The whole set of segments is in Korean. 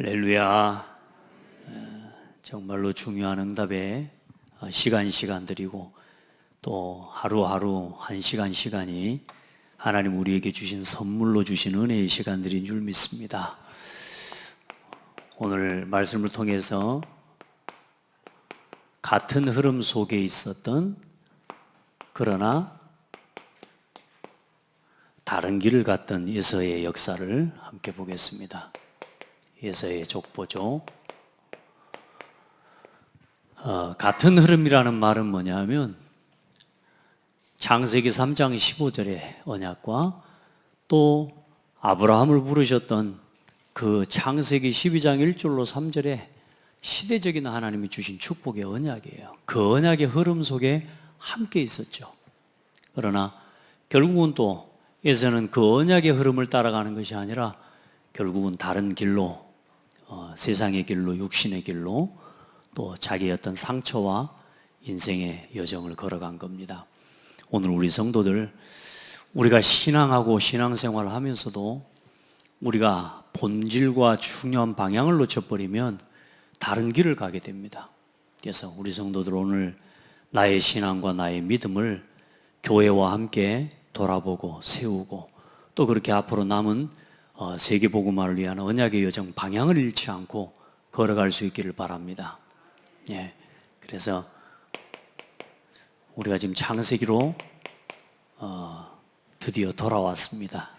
할렐루야. 정말로 중요한 응답에 시간 드리고 또 하루하루 한 시간이 하나님 우리에게 주신 선물로 주신 은혜의 시간들인 줄 믿습니다. 오늘 말씀을 통해서 같은 흐름 속에 있었던 그러나 다른 길을 갔던 에서의 역사를 함께 보겠습니다. 에서의 족보죠. 같은 흐름이라는 말은 뭐냐면 창세기 3장 15절의 언약과 또 아브라함을 부르셨던 그 창세기 12장 1절로 3절의 시대적인 하나님이 주신 축복의 언약이에요. 그 언약의 흐름 속에 함께 있었죠. 그러나 결국은 또 에서는 그 언약의 흐름을 따라가는 것이 아니라 결국은 다른 길로, 세상의 길로, 육신의 길로 또 자기의 어떤 상처와 인생의 여정을 걸어간 겁니다. 오늘 우리 성도들, 우리가 신앙하고 신앙생활을 하면서도 우리가 본질과 중요한 방향을 놓쳐버리면 다른 길을 가게 됩니다. 그래서 우리 성도들 오늘 나의 신앙과 나의 믿음을 교회와 함께 돌아보고 세우고 또 그렇게 앞으로 남은 세계복음화를 위한 언약의 여정 방향을 잃지 않고 걸어갈 수 있기를 바랍니다. 예, 그래서 우리가 지금 창세기로 드디어 돌아왔습니다.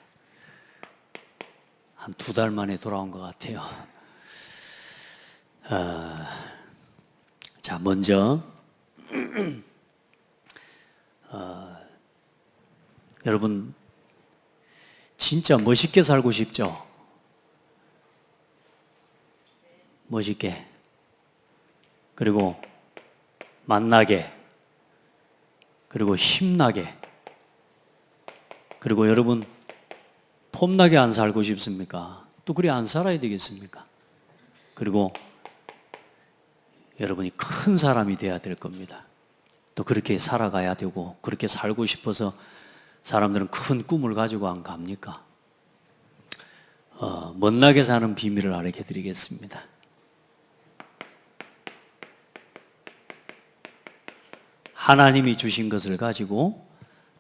한 2달 만에 돌아온 것 같아요. 자, 먼저 여러분 진짜 멋있게 살고 싶죠? 멋있게. 그리고 만나게. 그리고 힘나게. 그리고 여러분 폼나게 안 살고 싶습니까? 또 그래 안 살아야 되겠습니까? 그리고 여러분이 큰 사람이 돼야 될 겁니다. 또 그렇게 살아가야 되고 그렇게 살고 싶어서 사람들은 큰 꿈을 가지고 안 갑니까? 멋나게 사는 비밀을 알려드리겠습니다. 드리겠습니다. 하나님이 주신 것을 가지고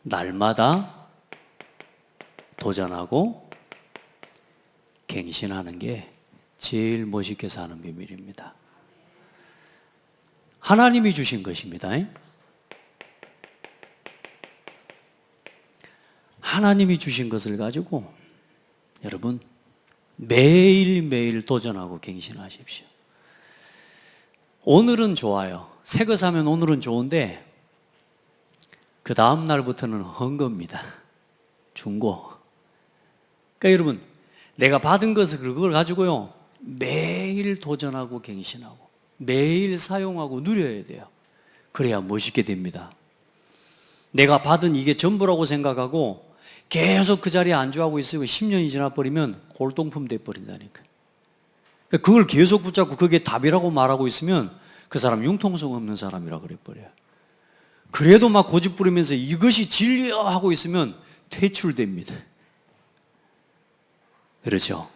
날마다 도전하고 갱신하는 게 제일 멋있게 사는 비밀입니다. 하나님이 주신 것입니다. 하나님이 주신 것을 가지고 여러분 매일매일 도전하고 갱신하십시오. 오늘은 좋아요. 새 거 사면 오늘은 좋은데 그 다음 날부터는 헝겁니다. 중고. 그러니까 여러분 내가 받은 것을 그걸 가지고요 매일 도전하고 갱신하고 매일 사용하고 누려야 돼요. 그래야 멋있게 됩니다. 내가 받은 이게 전부라고 생각하고 계속 그 자리에 안주하고 있으면 10년이 지나버리면 골동품 돼버린다니까. 그걸 계속 붙잡고 그게 답이라고 말하고 있으면 그 사람 융통성 없는 사람이라 그래버려요. 그래도 막 고집 부리면서 이것이 진리야 하고 있으면 퇴출됩니다. 그렇죠?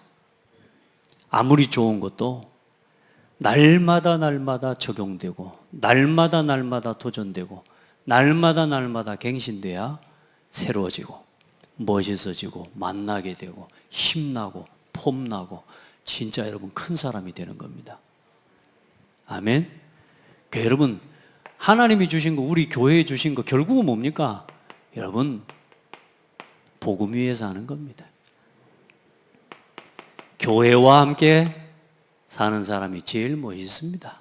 아무리 좋은 것도 날마다 적용되고 날마다 도전되고 날마다 갱신돼야 새로워지고 멋있어지고 만나게 되고 힘나고 폼나고 진짜 여러분 큰 사람이 되는 겁니다. 아멘. 그러니까 여러분 하나님이 주신 거 우리 교회에 주신 거 결국은 뭡니까? 여러분 복음 위에서 하는 겁니다. 교회와 함께 사는 사람이 제일 멋있습니다.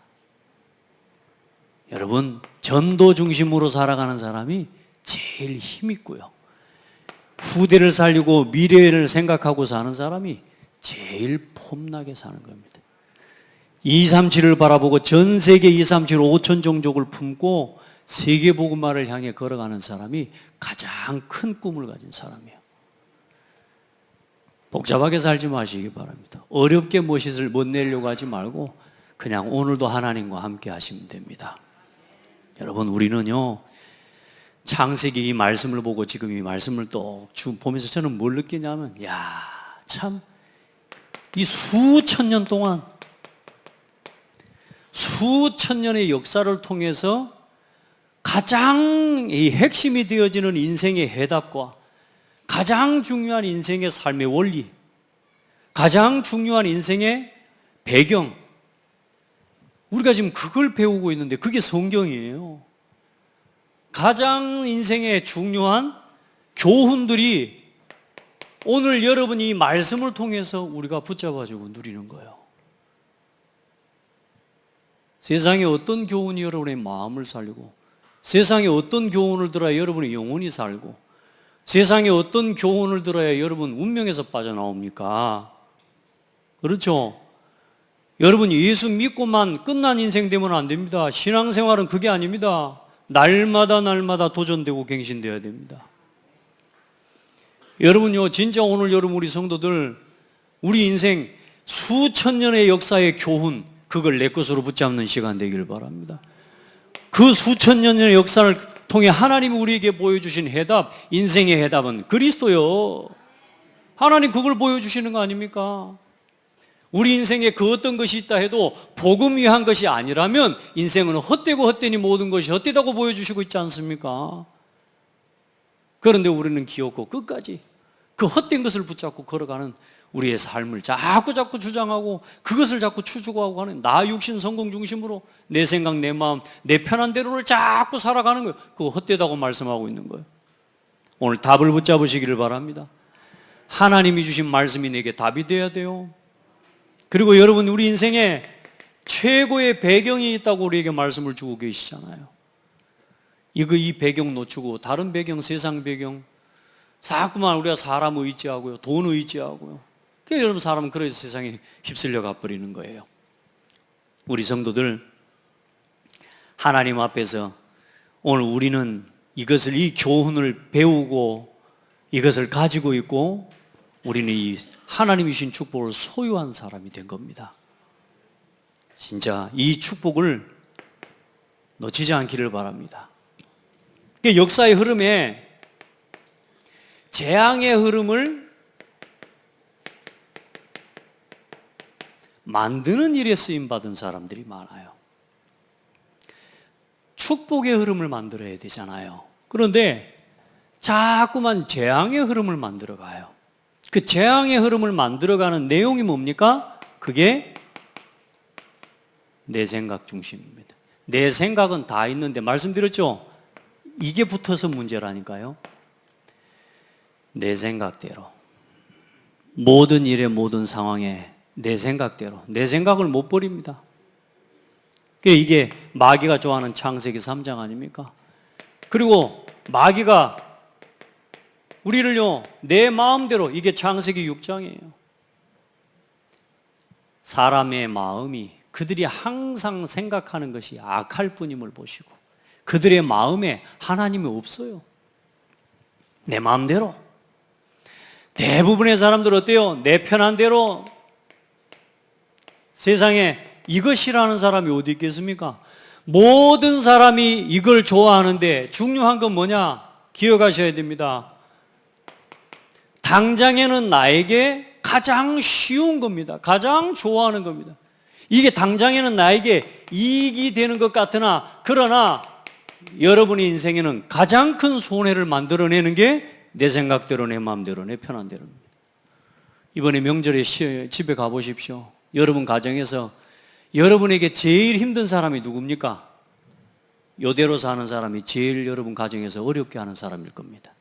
여러분 전도 중심으로 살아가는 사람이 제일 힘있고요. 후대를 살리고 미래를 생각하고 사는 사람이 제일 폼나게 사는 겁니다. 237을 바라보고 전 세계 237 5천 종족을 품고 세계 복음화를 향해 걸어가는 사람이 가장 큰 꿈을 가진 사람이에요. 복잡하게 살지 마시기 바랍니다. 어렵게 멋있을 못 내려고 하지 말고 그냥 오늘도 하나님과 함께 하시면 됩니다. 여러분 우리는요 창세기 이 말씀을 보고 지금 이 말씀을 또 보면서 저는 뭘 느끼냐면 참 이 수천 년 동안 수천 년의 역사를 통해서 가장 이 핵심이 되어지는 인생의 해답과 가장 중요한 인생의 삶의 원리, 가장 중요한 인생의 배경, 우리가 지금 그걸 배우고 있는데 그게 성경이에요. 가장 인생의 중요한 교훈들이 오늘 여러분이 이 말씀을 통해서 우리가 붙잡아주고 누리는 거예요. 세상에 어떤 교훈이 여러분의 마음을 살리고, 세상에 어떤 교훈을 들어야 여러분의 영혼이 살고, 세상에 어떤 교훈을 들어야 여러분 운명에서 빠져나옵니까? 그렇죠? 여러분 예수 믿고만 끝난 인생 되면 안 됩니다. 신앙생활은 그게 아닙니다. 날마다 도전되고 갱신되어야 됩니다. 여러분요, 진짜 오늘 여러분 우리 성도들 우리 인생 수천 년의 역사의 교훈, 그걸 내 것으로 붙잡는 시간 되기를 바랍니다. 그 수천 년의 역사를 통해 하나님이 우리에게 보여주신 해답, 인생의 해답은 그리스도요. 하나님 그걸 보여주시는 거 아닙니까? 우리 인생에 그 어떤 것이 있다 해도 복음 위한 것이 아니라면 인생은 헛되고 헛되니 모든 것이 헛되다고 보여주시고 있지 않습니까? 그런데 우리는 기어코 끝까지 그 헛된 것을 붙잡고 걸어가는 우리의 삶을 자꾸 주장하고 그것을 자꾸 추구하고 하는 나 육신 성공 중심으로 내 생각, 내 마음, 내 편한 대로를 자꾸 살아가는 거예요. 그거 헛되다고 말씀하고 있는 거예요. 오늘 답을 붙잡으시기를 바랍니다. 하나님이 주신 말씀이 내게 답이 돼야 돼요. 그리고 여러분 우리 인생에 최고의 배경이 있다고 우리에게 말씀을 주고 계시잖아요. 이 배경 놓치고 다른 배경, 세상 배경 자꾸만 우리가 사람 의지하고요, 돈 의지하고요. 그래서 여러분 사람은 그래서 세상에 휩쓸려 가버리는 거예요. 우리 성도들 하나님 앞에서 오늘 우리는 이것을 이 교훈을 배우고 이것을 가지고 있고 우리는 이 하나님이 주신 축복을 소유한 사람이 된 겁니다. 진짜 이 축복을 놓치지 않기를 바랍니다. 역사의 흐름에 재앙의 흐름을 만드는 일에 쓰임받은 사람들이 많아요. 축복의 흐름을 만들어야 되잖아요. 그런데 자꾸만 재앙의 흐름을 만들어가요. 그 재앙의 흐름을 만들어가는 내용이 뭡니까? 그게 내 생각 중심입니다. 내 생각은 다 있는데 말씀드렸죠? 이게 붙어서 문제라니까요. 내 생각대로 모든 일에 모든 상황에 내 생각대로 내 생각을 못 버립니다. 이게 마귀가 좋아하는 창세기 3장 아닙니까? 그리고 마귀가 우리를요 내 마음대로, 이게 창세기 6장이에요. 사람의 마음이 그들이 항상 생각하는 것이 악할 뿐임을 보시고 그들의 마음에 하나님이 없어요. 내 마음대로. 대부분의 사람들 어때요? 내 편한 대로. 세상에 이것이라는 사람이 어디 있겠습니까? 모든 사람이 이걸 좋아하는데 중요한 건 뭐냐? 기억하셔야 됩니다. 당장에는 나에게 가장 쉬운 겁니다. 가장 좋아하는 겁니다. 이게 당장에는 나에게 이익이 되는 것 같으나 그러나 여러분의 인생에는 가장 큰 손해를 만들어내는 게 내 생각대로, 내 마음대로, 내 편한 대로입니다. 이번에 명절에 집에 가보십시오. 여러분 가정에서 여러분에게 제일 힘든 사람이 누굽니까? 이대로 사는 사람이 제일 여러분 가정에서 어렵게 하는 사람일 겁니다.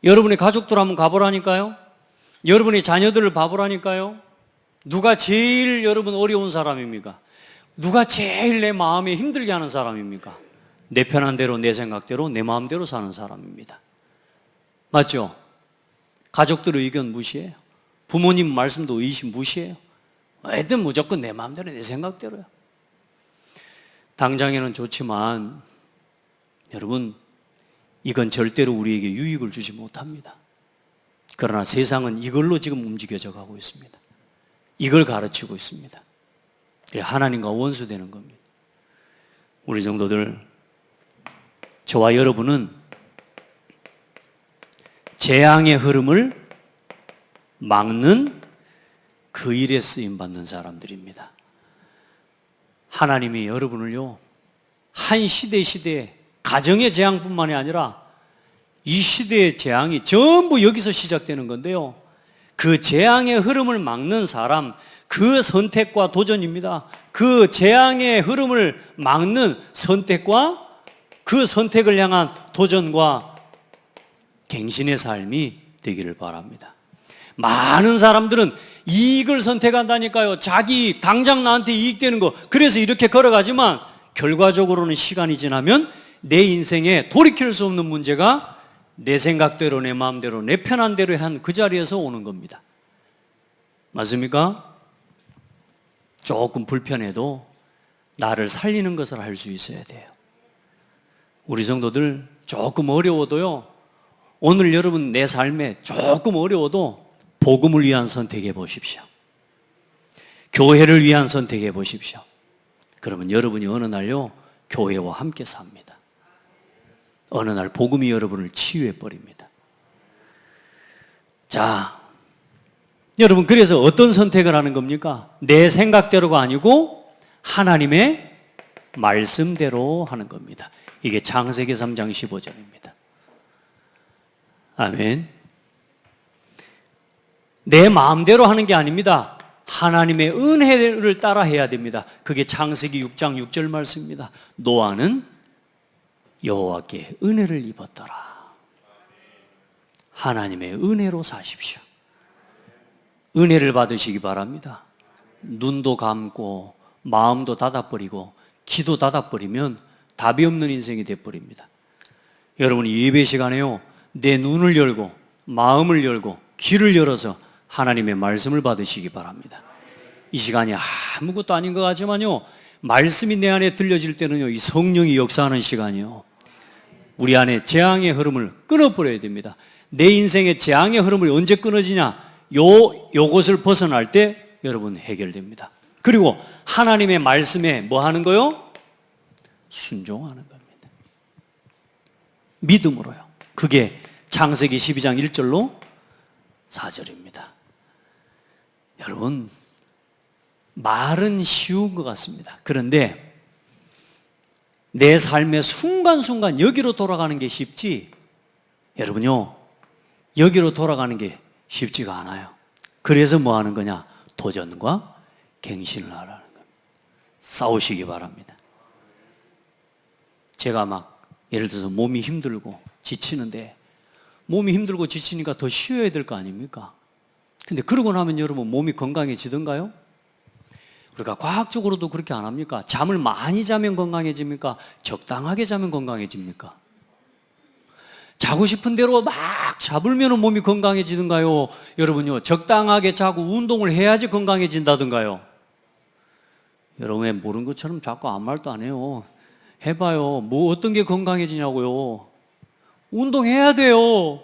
여러분의 가족들 한번 가보라니까요. 여러분의 자녀들을 봐보라니까요. 누가 제일 여러분 어려운 사람입니까? 누가 제일 내 마음에 힘들게 하는 사람입니까? 내 편한 대로, 내 생각대로, 내 마음대로 사는 사람입니다. 맞죠? 가족들의 의견 무시해요. 부모님 말씀도 의심 무시해요. 애들 무조건 내 마음대로, 내 생각대로요. 당장에는 좋지만 여러분 이건 절대로 우리에게 유익을 주지 못합니다. 그러나 세상은 이걸로 지금 움직여져 가고 있습니다. 이걸 가르치고 있습니다. 하나님과 원수되는 겁니다. 우리 성도들, 저와 여러분은 재앙의 흐름을 막는 그 일에 쓰임받는 사람들입니다. 하나님이 여러분을요, 한 시대에 가정의 재앙뿐만이 아니라 이 시대의 재앙이 전부 여기서 시작되는 건데요, 그 재앙의 흐름을 막는 사람, 그 선택과 도전입니다. 그 재앙의 흐름을 막는 선택과 그 선택을 향한 도전과 갱신의 삶이 되기를 바랍니다. 많은 사람들은 이익을 선택한다니까요. 자기 당장 나한테 이익되는 거, 그래서 이렇게 걸어가지만 결과적으로는 시간이 지나면 내 인생에 돌이킬 수 없는 문제가 내 생각대로, 내 마음대로, 내 편한 대로 한 그 자리에서 오는 겁니다. 맞습니까? 조금 불편해도 나를 살리는 것을 할 수 있어야 돼요. 우리 성도들 조금 어려워도요, 오늘 여러분 내 삶에 조금 어려워도 복음을 위한 선택해 보십시오. 교회를 위한 선택해 보십시오. 그러면 여러분이 어느 날요, 교회와 함께 삽니다. 어느 날 복음이 여러분을 치유해 버립니다. 자, 여러분, 그래서 어떤 선택을 하는 겁니까? 내 생각대로가 아니고 하나님의 말씀대로 하는 겁니다. 이게 창세기 3장 15절입니다. 아멘. 내 마음대로 하는 게 아닙니다. 하나님의 은혜를 따라 해야 됩니다. 그게 창세기 6장 6절 말씀입니다. 노아는 여호와께 은혜를 입었더라. 하나님의 은혜로 사십시오. 은혜를 받으시기 바랍니다. 눈도 감고 마음도 닫아버리고 귀도 닫아버리면 답이 없는 인생이 돼버립니다. 여러분이 예배 시간에요, 내 눈을 열고 마음을 열고 귀를 열어서 하나님의 말씀을 받으시기 바랍니다. 이 시간이 아무것도 아닌 것 같지만요, 말씀이 내 안에 들려질 때는요, 이 성령이 역사하는 시간이요, 우리 안에 재앙의 흐름을 끊어버려야 됩니다. 내 인생의 재앙의 흐름을 언제 끊어지냐? 요것을 벗어날 때 여러분 해결됩니다. 그리고 하나님의 말씀에 뭐 하는 거요? 순종하는 겁니다. 믿음으로요. 그게 창세기 12장 1절로 4절입니다. 여러분, 말은 쉬운 것 같습니다. 그런데 내 삶의 순간순간 여기로 돌아가는 게 쉽지, 여러분요, 여기로 돌아가는 게 쉽지가 않아요. 그래서 뭐 하는 거냐? 도전과 갱신을 하라는 겁니다. 싸우시기 바랍니다. 제가 막 예를 들어서 몸이 힘들고 지치는데, 몸이 힘들고 지치니까 더 쉬어야 될 거 아닙니까? 근데 그러고 나면 여러분 몸이 건강해지던가요? 우리가 과학적으로도 그렇게 안 합니까? 잠을 많이 자면 건강해집니까? 적당하게 자면 건강해집니까? 자고 싶은 대로 막 잡으면 몸이 건강해지던가요? 여러분요, 적당하게 자고 운동을 해야지 건강해진다던가요? 여러분 왜 모르는 것처럼 자꾸 아무 말도 안 해요? 해봐요. 뭐 어떤 게 건강해지냐고요? 운동해야 돼요.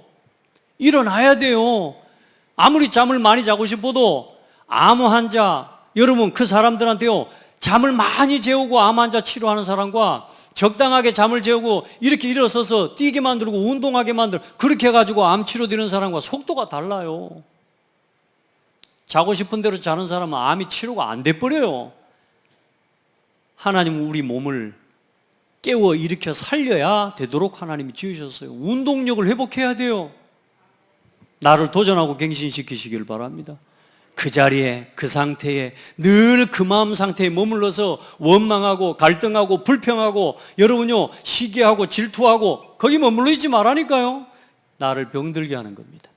일어나야 돼요. 아무리 잠을 많이 자고 싶어도 암 환자, 여러분 그 사람들한테요, 잠을 많이 재우고 암 환자 치료하는 사람과 적당하게 잠을 재우고 이렇게 일어서서 뛰게 만들고 운동하게 만들고 그렇게 해가지고 암 치료되는 사람과 속도가 달라요. 자고 싶은 대로 자는 사람은 암이 치료가 안 돼버려요. 하나님은 우리 몸을 깨워 일으켜 살려야 되도록 하나님이 지으셨어요. 운동력을 회복해야 돼요. 나를 도전하고 갱신시키시길 바랍니다. 그 자리에, 그 상태에, 늘 그 마음 상태에 머물러서 원망하고 갈등하고 불평하고 여러분요, 시기하고 질투하고 거기 머물러 있지 말라니까요. 나를 병들게 하는 겁니다.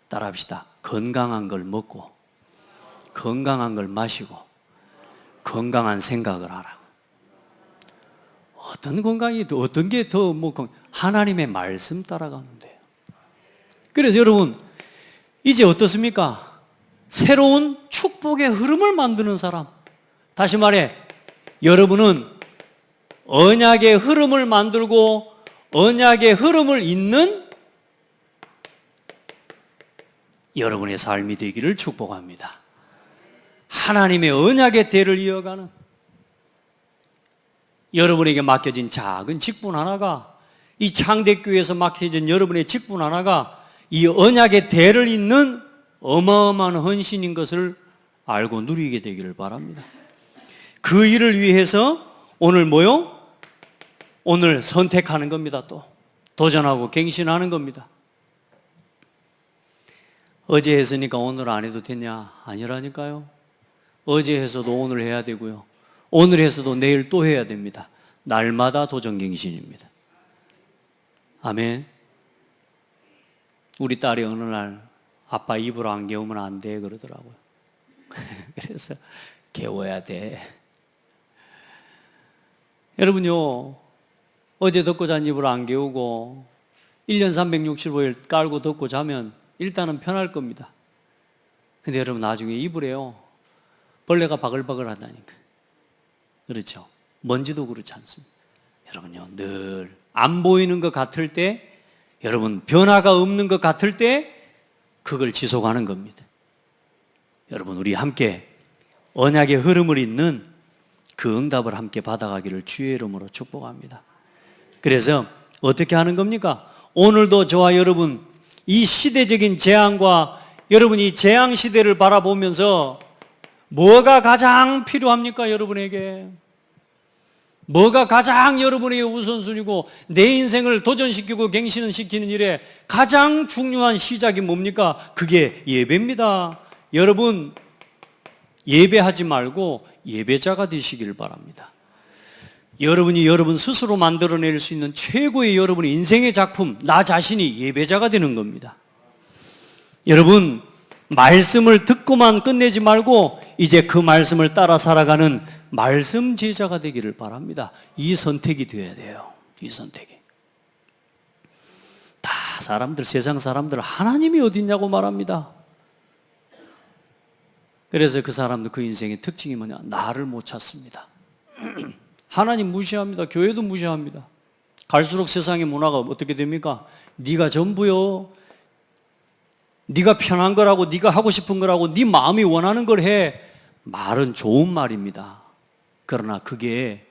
따라합시다. 건강한 걸 먹고 건강한 걸 마시고 건강한 생각을 하라고. 어떤 건강이 더, 어떤 게 더 하나님의 말씀 따라가면 돼요. 그래서 여러분 이제 어떻습니까? 새로운 축복의 흐름을 만드는 사람. 다시 말해, 여러분은 언약의 흐름을 만들고 언약의 흐름을 잇는 여러분의 삶이 되기를 축복합니다. 하나님의 언약의 대를 이어가는 여러분에게 맡겨진 작은 직분 하나가, 이 창대교회에서 맡겨진 여러분의 직분 하나가 이 언약의 대를 잇는 어마어마한 헌신인 것을 알고 누리게 되기를 바랍니다. 그 일을 위해서 오늘 뭐요? 오늘 선택하는 겁니다. 또 도전하고 갱신하는 겁니다. 어제 했으니까 오늘 안 해도 되냐? 아니라니까요. 어제 해서도 오늘 해야 되고요. 오늘 해서도 내일 또 해야 됩니다. 날마다 도전갱신입니다. 아멘. 우리 딸이 어느 날 아빠 입으로 안 개우면 안 돼 그러더라고요. 그래서 개워야 돼. 여러분요, 어제 덮고 잔 입으로 안 개우고 1년 365일 깔고 덮고 자면 일단은 편할 겁니다. 근데 여러분 나중에 이불에요, 벌레가 바글바글 하다니까. 그렇죠? 먼지도 그렇지 않습니다. 여러분요, 늘 안 보이는 것 같을 때, 여러분 변화가 없는 것 같을 때 그걸 지속하는 겁니다. 여러분 우리 함께 언약의 흐름을 잇는 그 응답을 함께 받아가기를 주의 이름으로 축복합니다. 그래서 어떻게 하는 겁니까? 오늘도 저와 여러분 이 시대적인 재앙과 여러분이 재앙 시대를 바라보면서 뭐가 가장 필요합니까? 여러분에게 뭐가 가장 여러분에게 우선순위고 내 인생을 도전시키고 갱신시키는 일에 가장 중요한 시작이 뭡니까? 그게 예배입니다. 여러분 예배하지 말고 예배자가 되시기를 바랍니다. 여러분이 여러분 스스로 만들어낼 수 있는 최고의 여러분의 인생의 작품, 나 자신이 예배자가 되는 겁니다. 여러분 말씀을 듣고만 끝내지 말고 이제 그 말씀을 따라 살아가는 말씀 제자가 되기를 바랍니다. 이 선택이 되어야 돼요. 이 선택이. 다 사람들, 세상 사람들 하나님이 어딨냐고 말합니다. 그래서 그 사람들 그 인생의 특징이 뭐냐? 나를 못 찾습니다. 하나님 무시합니다. 교회도 무시합니다. 갈수록 세상의 문화가 어떻게 됩니까? 네가 전부요. 네가 편한 거라고, 네가 하고 싶은 거라고, 네 마음이 원하는 걸 해. 말은 좋은 말입니다. 그러나 그게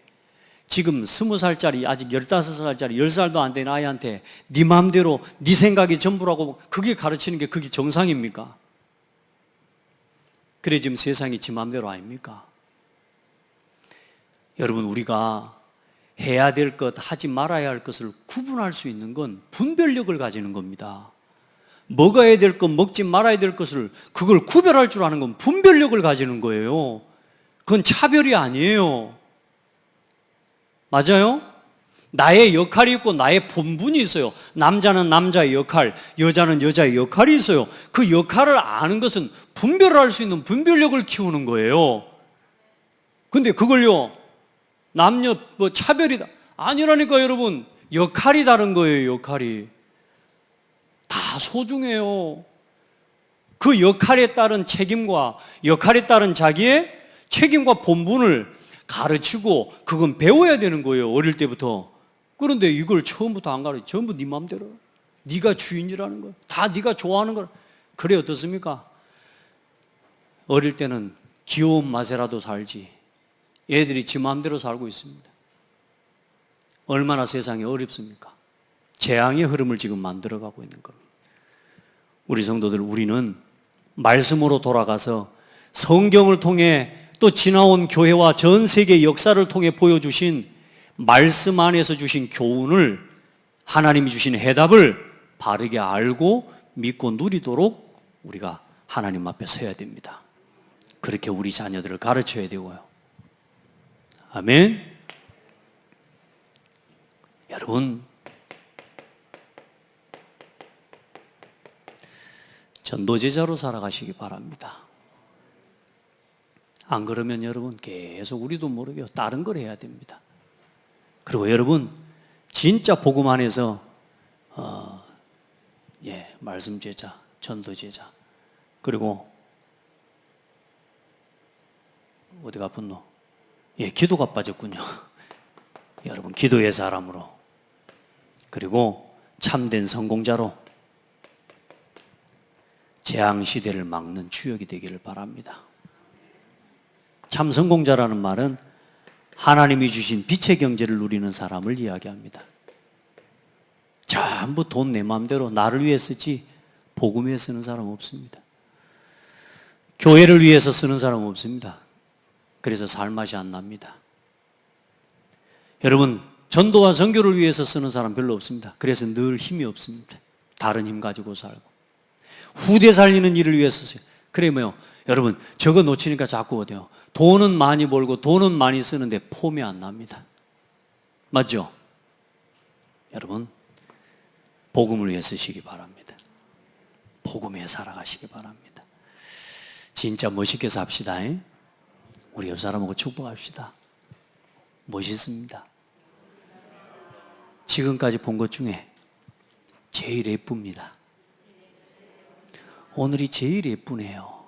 지금 20살짜리, 아직 15살짜리, 10살도 안 된 아이한테 네 마음대로 네 생각이 전부라고 그게 가르치는 게 그게 정상입니까? 그래 지금 세상이 지 마음대로 아닙니까? 여러분 우리가 해야 될 것, 하지 말아야 할 것을 구분할 수 있는 건 분별력을 가지는 겁니다. 먹어야 될 것, 먹지 말아야 될 것을 그걸 구별할 줄 아는 건 분별력을 가지는 거예요. 그건 차별이 아니에요. 맞아요? 나의 역할이 있고 나의 본분이 있어요. 남자는 남자의 역할, 여자는 여자의 역할이 있어요. 그 역할을 아는 것은 분별할 수 있는 분별력을 키우는 거예요. 근데 그걸요, 남녀 뭐 차별이다 아니라니까. 여러분 역할이 다른 거예요. 역할이 다 소중해요. 그 역할에 따른 책임과 역할에 따른 자기의 책임과 본분을 가르치고 그건 배워야 되는 거예요. 어릴 때부터. 그런데 이걸 처음부터 안 가르쳐. 전부 네 마음대로. 네가 주인이라는 거야. 다 네가 좋아하는 거야. 그래 어떻습니까? 어릴 때는 귀여운 맛에라도 살지. 애들이 지 마음대로 살고 있습니다. 얼마나 세상이 어렵습니까? 재앙의 흐름을 지금 만들어가고 있는 겁니다. 우리 성도들, 우리는 말씀으로 돌아가서 성경을 통해 또 지나온 교회와 전 세계 역사를 통해 보여주신 말씀 안에서 주신 교훈을, 하나님이 주신 해답을 바르게 알고 믿고 누리도록 우리가 하나님 앞에 서야 됩니다. 그렇게 우리 자녀들을 가르쳐야 되고요. 아멘. 여러분 전도제자로 살아가시기 바랍니다. 안 그러면 여러분 계속 우리도 모르게 다른 걸 해야 됩니다. 그리고 여러분 진짜 복음 안에서 말씀 제자, 전도 제자, 그리고 어디가 아팠노? 기도가 빠졌군요. 여러분 기도의 사람으로, 그리고 참된 성공자로 재앙 시대를 막는 주역이 되기를 바랍니다. 참 성공자라는 말은 하나님이 주신 빛의 경제를 누리는 사람을 이야기합니다. 전부 돈 내 마음대로 나를 위해 쓰지 복음 위해 쓰는 사람 없습니다. 교회를 위해서 쓰는 사람은 없습니다. 그래서 살맛이 안 납니다. 여러분, 전도와 선교를 위해서 쓰는 사람 별로 없습니다. 그래서 늘 힘이 없습니다. 다른 힘 가지고 살고. 후대 살리는 일을 위해서 써요. 그래 뭐요? 여러분, 저거 놓치니까 자꾸 어때요? 돈은 많이 벌고 돈은 많이 쓰는데 폼이 안 납니다. 맞죠? 여러분, 복음을 위해 쓰시기 바랍니다. 복음에 살아가시기 바랍니다. 진짜 멋있게 삽시다. 우리 옆 사람하고 축복합시다. 멋있습니다. 지금까지 본 것 중에 제일 예쁩니다. 오늘이 제일 예쁘네요.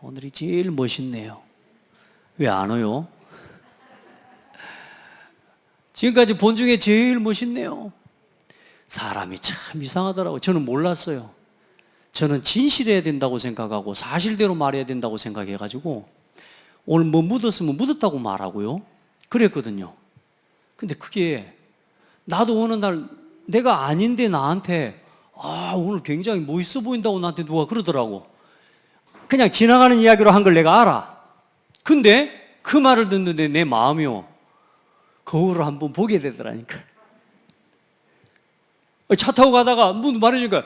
오늘이 제일 멋있네요. 왜 안 와요? 지금까지 본 중에 제일 멋있네요. 사람이 참 이상하더라고요. 저는 몰랐어요. 저는 진실해야 된다고 생각하고 사실대로 말해야 된다고 생각해가지고 오늘 뭐 묻었으면 묻었다고 말하고요. 그랬거든요. 근데 그게 나도 어느 날 내가 아닌데 나한테 오늘 굉장히 멋있어 보인다고 나한테 누가 그러더라고. 그냥 지나가는 이야기로 한 걸 내가 알아. 근데 그 말을 듣는데 내 마음이요, 거울을 한번 보게 되더라니까. 차 타고 가다가 뭐 말해주니까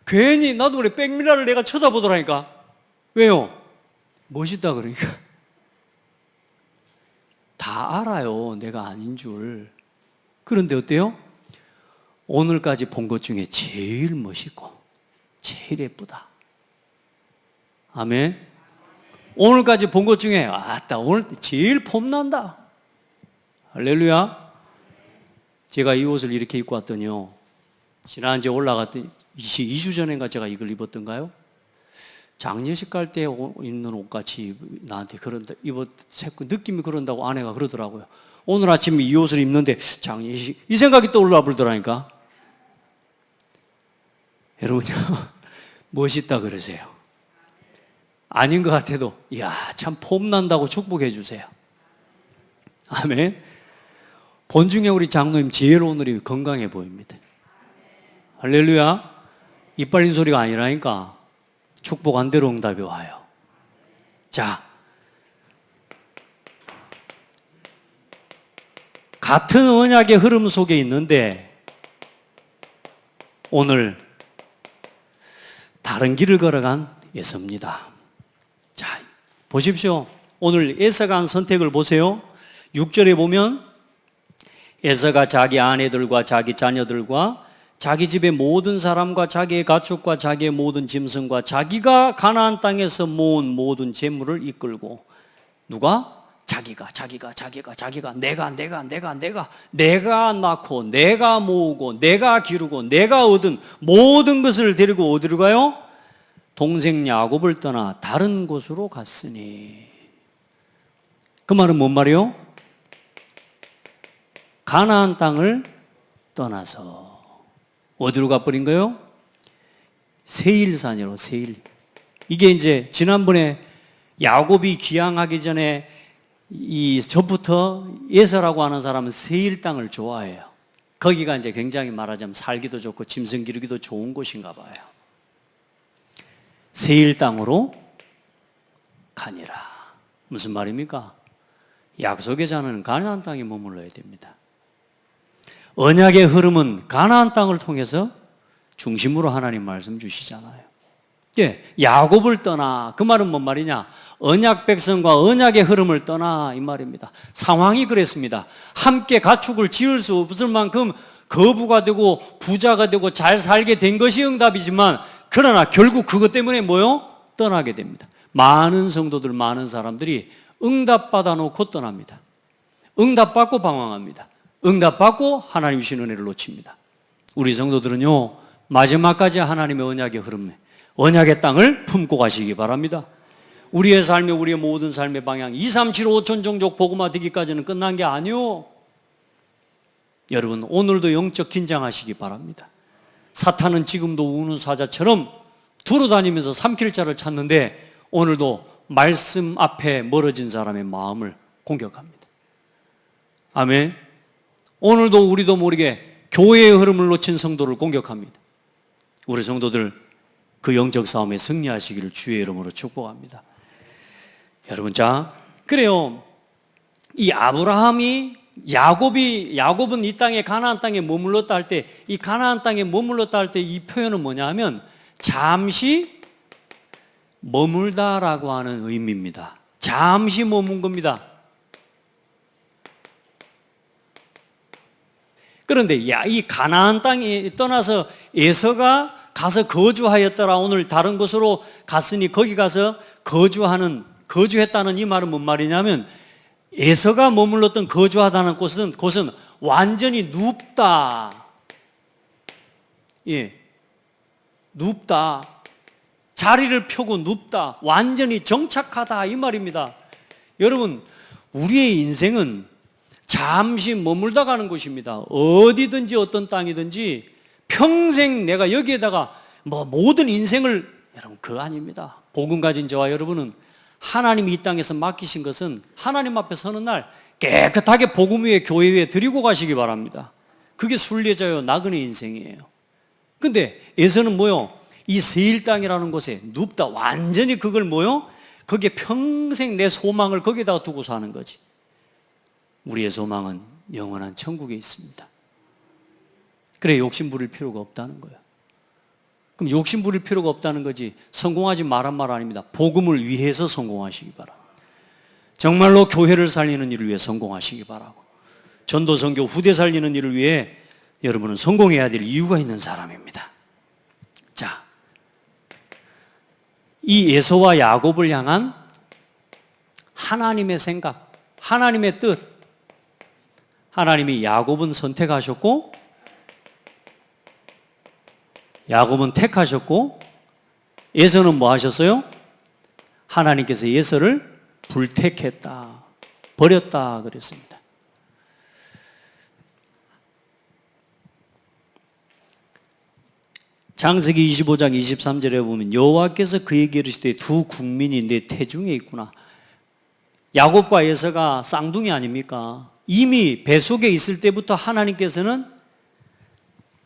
괜히 나도 그래 백미러를 내가 쳐다보더라니까. 왜요? 멋있다 그러니까. 다 알아요, 내가 아닌 줄. 그런데 어때요? 오늘까지 본 것 중에 제일 멋있고 제일 예쁘다. 아멘. 오늘까지 본 것 중에 오늘 제일 폼난다. 할렐루야. 제가 이 옷을 이렇게 입고 왔더니요, 지난주에 올라갔더니 2주 전인가 제가 이걸 입었던가요? 장례식 갈 때 입는 옷같이 나한테 그런다, 느낌이 그런다고 아내가 그러더라고요. 오늘 아침에 이 옷을 입는데 장례식, 이 생각이 떠올라 버리더라니까. 여러분요, 멋있다 그러세요. 아닌 것 같아도 이야 참 폼난다고 축복해 주세요. 아멘. 본중에 우리 장로님 제일 오늘이 건강해 보입니다. 할렐루야. 이빨린 소리가 아니라니까 축복한 대로 응답이 와요. 자, 같은 언약의 흐름 속에 있는데 오늘 다른 길을 걸어간 에서입니다. 자, 보십시오. 오늘 에서가 한 선택을 보세요. 6절에 보면 에서가 자기 아내들과 자기 자녀들과 자기 집의 모든 사람과 자기의 가축과 자기의 모든 짐승과 자기가 가나안 땅에서 모은 모든 재물을 이끌고, 누가? 자기가 내가 낳고 내가 모으고 내가 기르고 내가 얻은 모든 것을 데리고 어디로 가요? 동생 야곱을 떠나 다른 곳으로 갔으니. 그 말은 뭔 말이요? 가나안 땅을 떠나서 어디로 가버린 거예요? 세일산이로. 세일. 이게 이제 지난번에 야곱이 귀향하기 전에 전부터 에서라고 하는 사람은 세일 땅을 좋아해요. 거기가 이제 굉장히 말하자면 살기도 좋고 짐승 기르기도 좋은 곳인가 봐요. 세일 땅으로 가니라. 무슨 말입니까? 약속의 자는 가나안 땅에 머물러야 됩니다. 언약의 흐름은 가나안 땅을 통해서 중심으로 하나님 말씀 주시잖아요. 예, 야곱을 떠나. 그 말은 뭔 말이냐? 언약 백성과 언약의 흐름을 떠나, 이 말입니다. 상황이 그랬습니다. 함께 가축을 지을 수 없을 만큼 거부가 되고 부자가 되고 잘 살게 된 것이 응답이지만, 그러나 결국 그것 때문에 뭐요? 떠나게 됩니다. 많은 성도들, 많은 사람들이 응답받아 놓고 떠납니다. 응답받고 방황합니다. 응답받고 하나님 주신 은혜를 놓칩니다. 우리 성도들은요, 마지막까지 하나님의 언약의 흐름에, 언약의 땅을 품고 가시기 바랍니다. 우리의 삶에, 우리의 모든 삶의 방향, 2, 3, 7, 5천 종족 복음화 되기까지는 끝난 게 아니요. 여러분, 오늘도 영적 긴장하시기 바랍니다. 사탄은 지금도 우는 사자처럼 두루다니면서 삼킬 자를 찾는데, 오늘도 말씀 앞에 멀어진 사람의 마음을 공격합니다. 아멘. 오늘도 우리도 모르게 교회의 흐름을 놓친 성도를 공격합니다. 우리 성도들 그 영적 싸움에 승리하시기를 주의 이름으로 축복합니다. 여러분, 자, 그래요. 이 아브라함이 야곱은 이 땅에 가나안 땅에 머물렀다 할 때, 이 가나안 땅에 머물렀다 할 때 이 표현은 뭐냐 하면 잠시 머물다라고 하는 의미입니다. 잠시 머문 겁니다. 그런데 이 가나안 땅에 떠나서 에서가 가서 거주하였더라. 오늘 다른 곳으로 갔으니 거기 가서 거주했다는 이 말은 뭔 말이냐면 에서가 머물렀던 거주하다는 곳은 완전히 눕다. 예. 눕다. 자리를 펴고 눕다. 완전히 정착하다. 이 말입니다. 여러분, 우리의 인생은 잠시 머물다 가는 곳입니다. 어디든지 어떤 땅이든지 평생 내가 여기에다가 모든 인생을, 여러분, 그거 아닙니다. 복음 가진 저와 여러분은 하나님이 이 땅에서 맡기신 것은 하나님 앞에 서는 날 깨끗하게 복음 위에 교회 위에 드리고 가시기 바랍니다. 그게 순례자요 나그네 인생이에요. 근데 에서는 뭐요? 이 세일 땅이라는 곳에 눕다. 완전히 그걸 뭐요? 거기에 평생 내 소망을 거기다가 두고 사는 거지. 우리의 소망은 영원한 천국에 있습니다. 그래, 욕심 부릴 필요가 없다는 거예요. 그럼 욕심 부릴 필요가 없다는 거지 성공하지 말란 말 아닙니다. 복음을 위해서 성공하시기 바랍니다. 정말로 교회를 살리는 일을 위해 성공하시기 바라고, 전도 선교 후대 살리는 일을 위해 여러분은 성공해야 될 이유가 있는 사람입니다. 자, 이 에서와 야곱을 향한 하나님의 생각, 하나님의 뜻, 하나님이 야곱은 선택하셨고 야곱은 택하셨고 에서는 뭐 하셨어요? 하나님께서 에서를 불택했다, 버렸다 그랬습니다. 창세기 25장 23절에 보면 여호와께서 그에게 이르시되 두 국민이 내 태중에 있구나. 야곱과 에서가 쌍둥이 아닙니까? 이미 뱃속에 있을 때부터 하나님께서는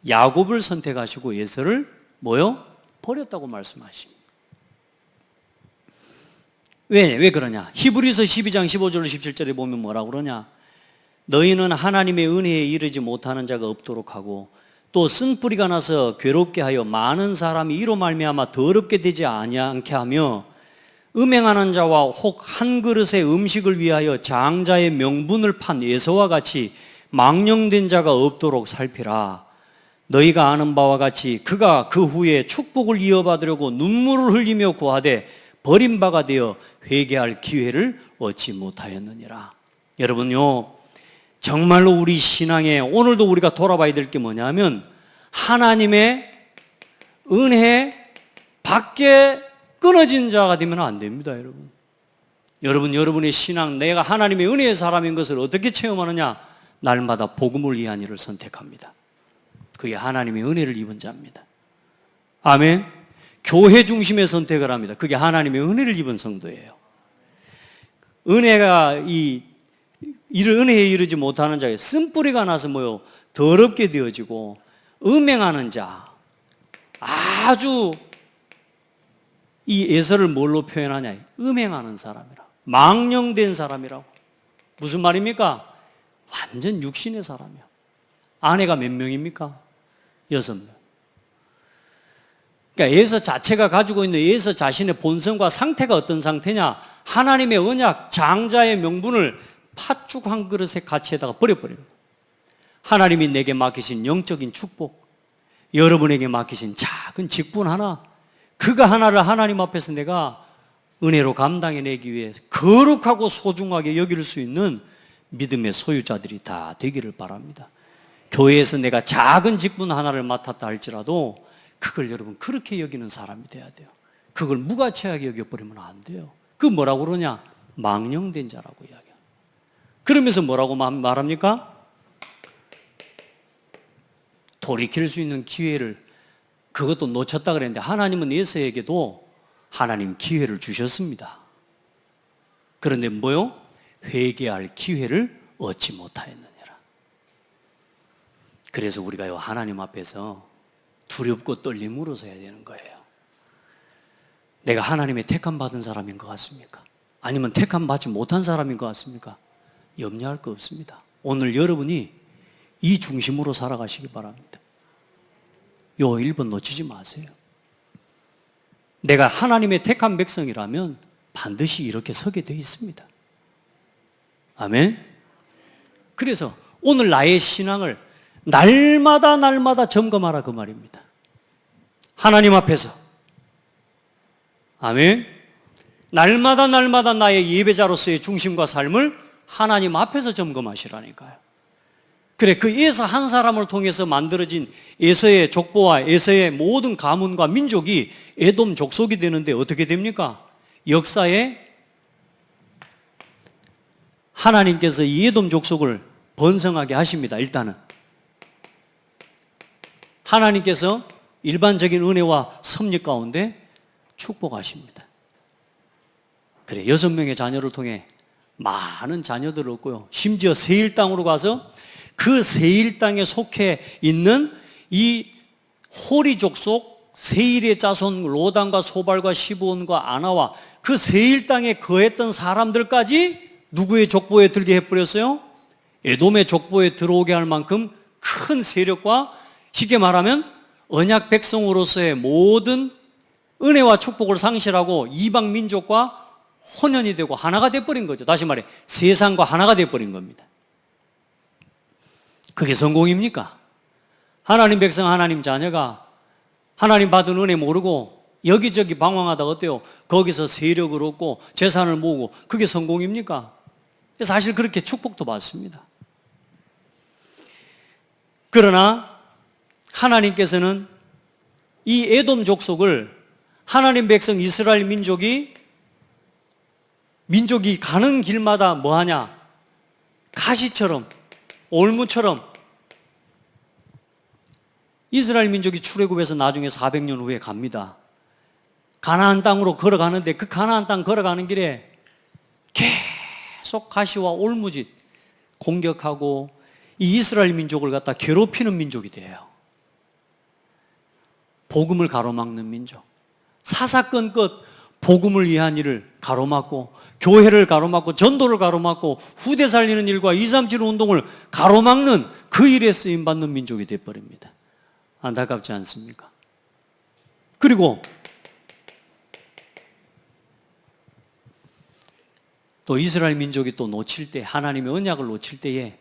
야곱을 선택하시고 에서를 뭐요? 버렸다고 말씀하십니다. 왜 그러냐? 히브리서 12장 15절 17절에 보면 뭐라고 그러냐? 너희는 하나님의 은혜에 이르지 못하는 자가 없도록 하고 또 쓴뿌리가 나서 괴롭게 하여 많은 사람이 이로 말미암아 더럽게 되지 아니하게 하며 음행하는 자와 혹 한 그릇의 음식을 위하여 장자의 명분을 판 에서와 같이 망령된 자가 없도록 살피라. 너희가 아는 바와 같이 그가 그 후에 축복을 이어받으려고 눈물을 흘리며 구하되 버림바가 되어 회개할 기회를 얻지 못하였느니라. 여러분요, 정말로 우리 신앙에 오늘도 우리가 돌아봐야 될 게 뭐냐면 하나님의 은혜 밖에 끊어진 자가 되면 안 됩니다. 여러분의 신앙, 내가 하나님의 은혜의 사람인 것을 어떻게 체험하느냐? 날마다 복음을 위한 일을 선택합니다. 그게 하나님의 은혜를 입은 자입니다. 아멘. 교회 중심의 선택을 합니다. 그게 하나님의 은혜를 입은 성도예요. 은혜에 이르지 못하는 자에 쓴뿌리가 나서 뭐요? 더럽게 되어지고 음행하는 자, 아주 이 에서를 뭘로 표현하냐? 음행하는 사람이라고, 망령된 사람이라고. 무슨 말입니까? 완전 육신의 사람이야. 아내가 몇 명입니까? 6명. 그러니까 에서 자체가 가지고 있는 에서 자신의 본성과 상태가 어떤 상태냐? 하나님의 언약, 장자의 명분을 팥죽 한 그릇의 가치에다가 버려버립니다. 하나님이 내게 맡기신 영적인 축복, 여러분에게 맡기신 작은 직분 하나, 그거 하나를 하나님 앞에서 내가 은혜로 감당해내기 위해 거룩하고 소중하게 여길 수 있는 믿음의 소유자들이 다 되기를 바랍니다. 교회에서 내가 작은 직분 하나를 맡았다 할지라도 그걸 여러분 그렇게 여기는 사람이 돼야 돼요. 그걸 무가치하게 여겨버리면 안 돼요. 그 뭐라고 그러냐? 망령된 자라고 이야기해요. 그러면서 뭐라고 말합니까? 돌이킬 수 있는 기회를 그것도 놓쳤다 그랬는데 하나님은 에서에게도 하나님 기회를 주셨습니다. 그런데 뭐요? 회개할 기회를 얻지 못하였느니라. 그래서 우리가 하나님 앞에서 두렵고 떨림으로 서야 되는 거예요. 내가 하나님의 택함 받은 사람인 것 같습니까? 아니면 택함 받지 못한 사람인 것 같습니까? 염려할 거 없습니다. 오늘 여러분이 이 중심으로 살아가시기 바랍니다. 요 1번 놓치지 마세요. 내가 하나님의 택한 백성이라면 반드시 이렇게 서게 되어 있습니다. 아멘. 그래서 오늘 나의 신앙을 날마다 점검하라 그 말입니다. 하나님 앞에서. 아멘. 날마다 나의 예배자로서의 중심과 삶을 하나님 앞에서 점검하시라니까요. 그래, 그 에서 한 사람을 통해서 만들어진 에서의 족보와 에서의 모든 가문과 민족이 에돔 족속이 되는데 어떻게 됩니까? 역사에 하나님께서 이 에돔 족속을 번성하게 하십니다. 일단은 하나님께서 일반적인 은혜와 섭리 가운데 축복하십니다. 그래, 6명의 자녀를 통해 많은 자녀들을 얻고요. 심지어 세일 땅으로 가서 그 세일 땅에 속해 있는 이 호리 족속 세일의 자손 로단과 소발과 시브온과 아나와 그 세일 땅에 거했던 사람들까지 누구의 족보에 들게 해버렸어요? 에돔의 족보에 들어오게 할 만큼 큰 세력과 쉽게 말하면 언약 백성으로서의 모든 은혜와 축복을 상실하고 이방 민족과 혼연이 되고 하나가 돼버린 거죠. 다시 말해 세상과 하나가 돼버린 겁니다. 그게 성공입니까? 하나님 백성, 하나님 자녀가 하나님 받은 은혜 모르고 여기저기 방황하다 어때요? 거기서 세력을 얻고 재산을 모으고 그게 성공입니까? 사실 그렇게 축복도 받습니다. 그러나 하나님께서는 이 에돔 족속을 하나님 백성 이스라엘 민족이 가는 길마다 뭐하냐? 가시처럼 올무처럼 이스라엘 민족이 출애굽해서 나중에 400년 후에 갑니다. 가나안 땅으로 걸어가는데 그 가나안 땅 걸어가는 길에 계속 가시와 올무짓 공격하고 이 이스라엘 민족을 갖다 괴롭히는 민족이 돼요. 복음을 가로막는 민족. 사사건건 복음을 위한 일을 가로막고 교회를 가로막고 전도를 가로막고 후대 살리는 일과 237 운동을 가로막는 그 일에 쓰임받는 민족이 되어버립니다. 안타깝지 않습니까? 그리고 또 이스라엘 민족이 또 놓칠 때, 하나님의 언약을 놓칠 때에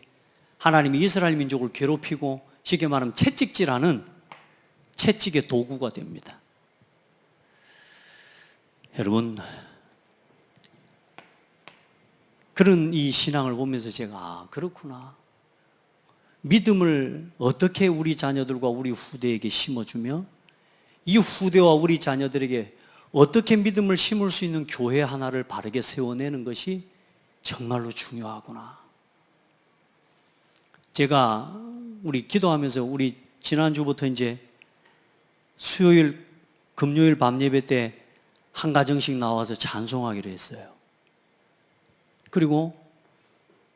하나님이 이스라엘 민족을 괴롭히고 쉽게 말하면 채찍질하는 채찍의 도구가 됩니다. 여러분, 그런 이 신앙을 보면서 제가 그렇구나. 믿음을 어떻게 우리 자녀들과 우리 후대에게 심어주며 이 후대와 우리 자녀들에게 어떻게 믿음을 심을 수 있는 교회 하나를 바르게 세워내는 것이 정말로 중요하구나. 제가 우리 기도하면서 우리 지난주부터 이제 수요일, 금요일 밤 예배 때 한 가정씩 나와서 찬송하기로 했어요. 그리고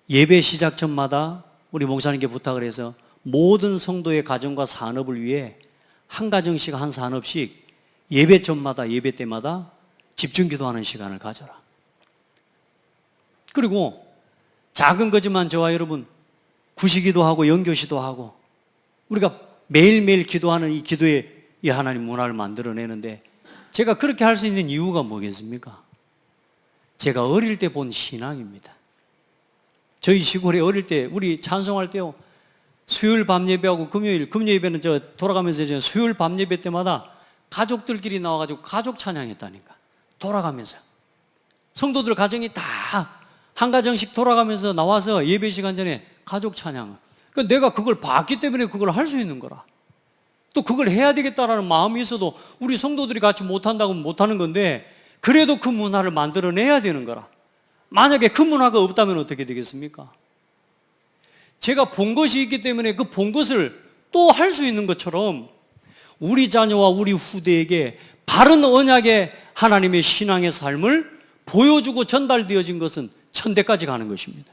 예배 시작 전마다 우리 목사님께 부탁을 해서 모든 성도의 가정과 산업을 위해 한 가정씩 한 산업씩 예배 전마다 예배 때마다 집중 기도하는 시간을 가져라. 그리고 작은 거지만 저와 여러분 구시기도 하고 영교시도 하고 우리가 매일매일 기도하는 이 기도의 이 하나님 문화를 만들어내는데 제가 그렇게 할 수 있는 이유가 뭐겠습니까? 제가 어릴 때 본 신앙입니다. 저희 시골에 어릴 때 우리 찬송할 때요 수요일 밤 예배하고 금요일 예배는 저 돌아가면서 이제 수요일 밤 예배 때마다 가족들끼리 나와가지고 가족 찬양했다니까. 돌아가면서 성도들 가정이 다 한 가정씩 돌아가면서 나와서 예배 시간 전에 가족 찬양. 그러니까 내가 그걸 봤기 때문에 그걸 할 수 있는 거라. 또 그걸 해야 되겠다라는 마음이 있어도 우리 성도들이 같이 못한다고 못하는 건데 그래도 그 문화를 만들어내야 되는 거라. 만약에 그 문화가 없다면 어떻게 되겠습니까? 제가 본 것이 있기 때문에 그 본 것을 또 할 수 있는 것처럼 우리 자녀와 우리 후대에게 바른 언약의 하나님의 신앙의 삶을 보여주고 전달되어진 것은 천대까지 가는 것입니다.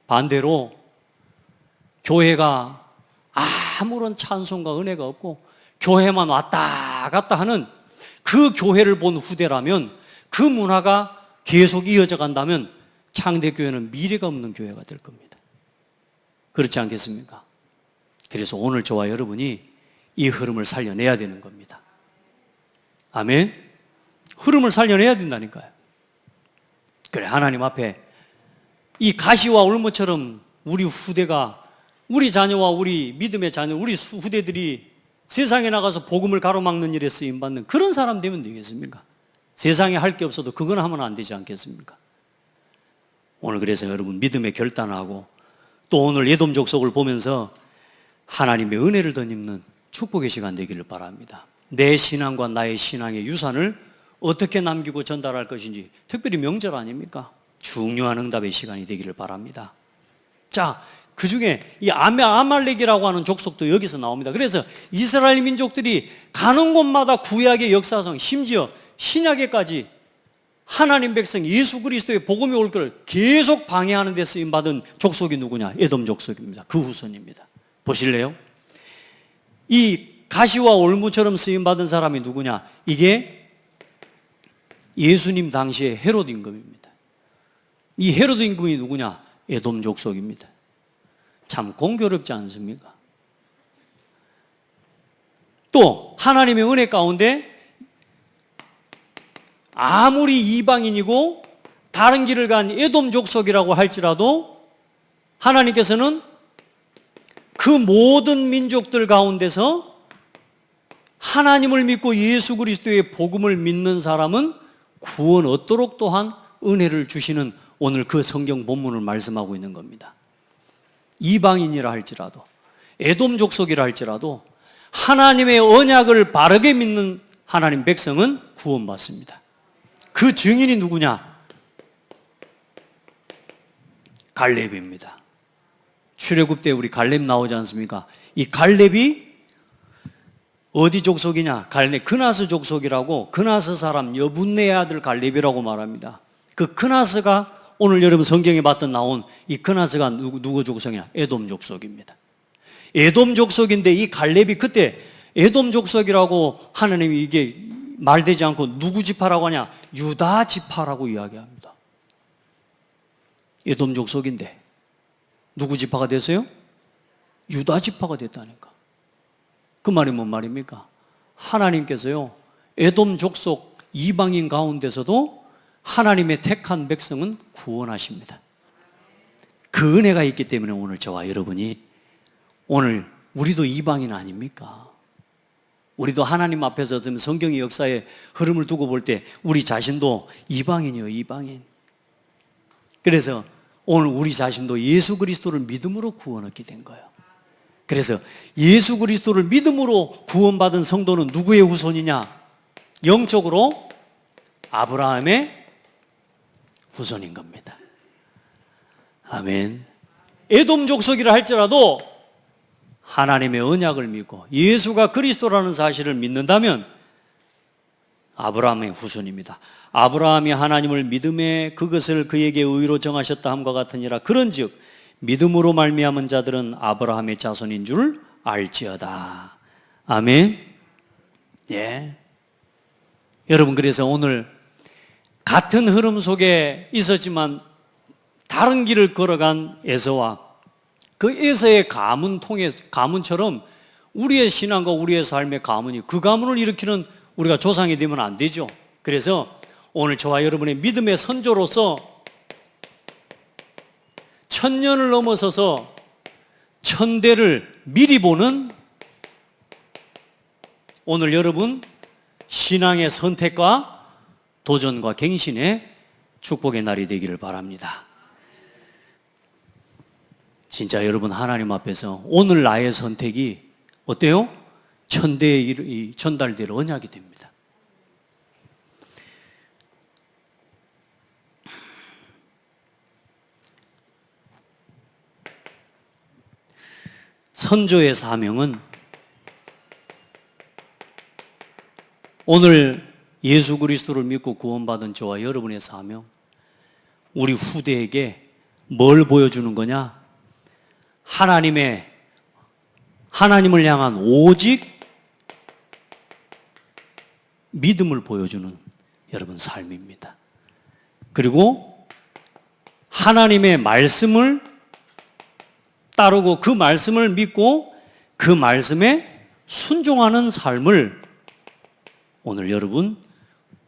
반대로 교회가 아무런 찬송과 은혜가 없고 교회만 왔다 갔다 하는 그 교회를 본 후대라면 그 문화가 계속 이어져 간다면 창대교회는 미래가 없는 교회가 될 겁니다. 그렇지 않겠습니까? 그래서 오늘 저와 여러분이 이 흐름을 살려내야 되는 겁니다. 아멘? 흐름을 살려내야 된다니까요. 그래, 하나님 앞에 이 가시와 올무처럼 우리 후대가, 우리 자녀와 우리 믿음의 자녀, 우리 후대들이 세상에 나가서 복음을 가로막는 일에 쓰임받는 그런 사람 되면 되겠습니까? 세상에 할 게 없어도 그건 하면 안 되지 않겠습니까? 오늘 그래서 여러분 믿음의 결단을 하고 또 오늘 예돔 족속을 보면서 하나님의 은혜를 덧입는 축복의 시간 되기를 바랍니다. 내 신앙과 나의 신앙의 유산을 어떻게 남기고 전달할 것인지, 특별히 명절 아닙니까? 중요한 응답의 시간이 되기를 바랍니다. 자, 그 중에 이 아말렉이라고 하는 족속도 여기서 나옵니다. 그래서 이스라엘 민족들이 가는 곳마다 구약의 역사상, 심지어 신약에까지 하나님 백성 예수 그리스도의 복음이 올 것을 계속 방해하는 데 쓰임받은 족속이 누구냐? 에돔 족속입니다. 그 후손입니다. 보실래요? 이 가시와 올무처럼 쓰임받은 사람이 누구냐? 이게 예수님 당시의 헤롯 임금입니다. 이 헤롯 임금이 누구냐? 에돔 족속입니다. 참 공교롭지 않습니까? 또 하나님의 은혜 가운데 아무리 이방인이고 다른 길을 간 에돔 족속이라고 할지라도 하나님께서는 그 모든 민족들 가운데서 하나님을 믿고 예수 그리스도의 복음을 믿는 사람은 구원 얻도록 또한 은혜를 주시는 오늘 그 성경 본문을 말씀하고 있는 겁니다. 이방인이라 할지라도 에돔 족속이라 할지라도 하나님의 언약을 바르게 믿는 하나님 백성은 구원받습니다. 그 증인이 누구냐? 갈렙입니다. 출애굽 때 우리 갈렙 나오지 않습니까? 이 갈렙이 어디 족속이냐? 갈렙 그나스 족속이라고, 그나스 사람 여분네의 아들 갈렙이라고 말합니다. 그 그나스가 오늘 여러분 성경에 봤던 나온 이 그나스가 누구 족속이냐? 에돔 족속입니다. 에돔 족속인데 이 갈렙이 그때 에돔 족속이라고 하나님이 이게 말되지 않고 누구 지파라고 하냐? 유다 지파라고 이야기합니다. 에돔 족속인데 누구 지파가 됐어요? 유다 지파가 됐다니까. 그 말이 뭔 말입니까? 하나님께서요, 에돔 족속 이방인 가운데서도 하나님의 택한 백성은 구원하십니다. 그 은혜가 있기 때문에 오늘 저와 여러분이, 오늘 우리도 이방인 아닙니까? 우리도 하나님 앞에서 성경의 역사의 흐름을 두고 볼 때 우리 자신도 이방인이요, 이방인. 그래서 오늘 우리 자신도 예수 그리스도를 믿음으로 구원 얻게 된 거예요. 그래서 예수 그리스도를 믿음으로 구원받은 성도는 누구의 후손이냐? 영적으로 아브라함의 후손인 겁니다. 아멘. 에돔 족속이라 할지라도 하나님의 언약을 믿고 예수가 그리스도라는 사실을 믿는다면 아브라함의 후손입니다. 아브라함이 하나님을 믿음에 그것을 그에게 의로 정하셨다 함과 같으니라. 그런즉 믿음으로 말미암은 자들은 아브라함의 자손인 줄 알지어다. 아멘. 예. 여러분, 그래서 오늘 같은 흐름 속에 있었지만 다른 길을 걸어간 에서와 그 에서의 가문처럼 우리의 신앙과 우리의 삶의 가문이, 그 가문을 일으키는 우리가 조상이 되면 안 되죠. 그래서 오늘 저와 여러분의 믿음의 선조로서 천년을 넘어서서 천대를 미리 보는 오늘 여러분 신앙의 선택과 도전과 갱신의 축복의 날이 되기를 바랍니다. 진짜 여러분 하나님 앞에서 오늘 나의 선택이 어때요? 천대에 전달될 언약이 됩니다. 선조의 사명은 오늘 예수 그리스도를 믿고 구원받은 저와 여러분의 사명, 우리 후대에게 뭘 보여주는 거냐? 하나님을 향한 오직 믿음을 보여주는 여러분 삶입니다. 그리고 하나님의 말씀을 따르고 그 말씀을 믿고 그 말씀에 순종하는 삶을 오늘 여러분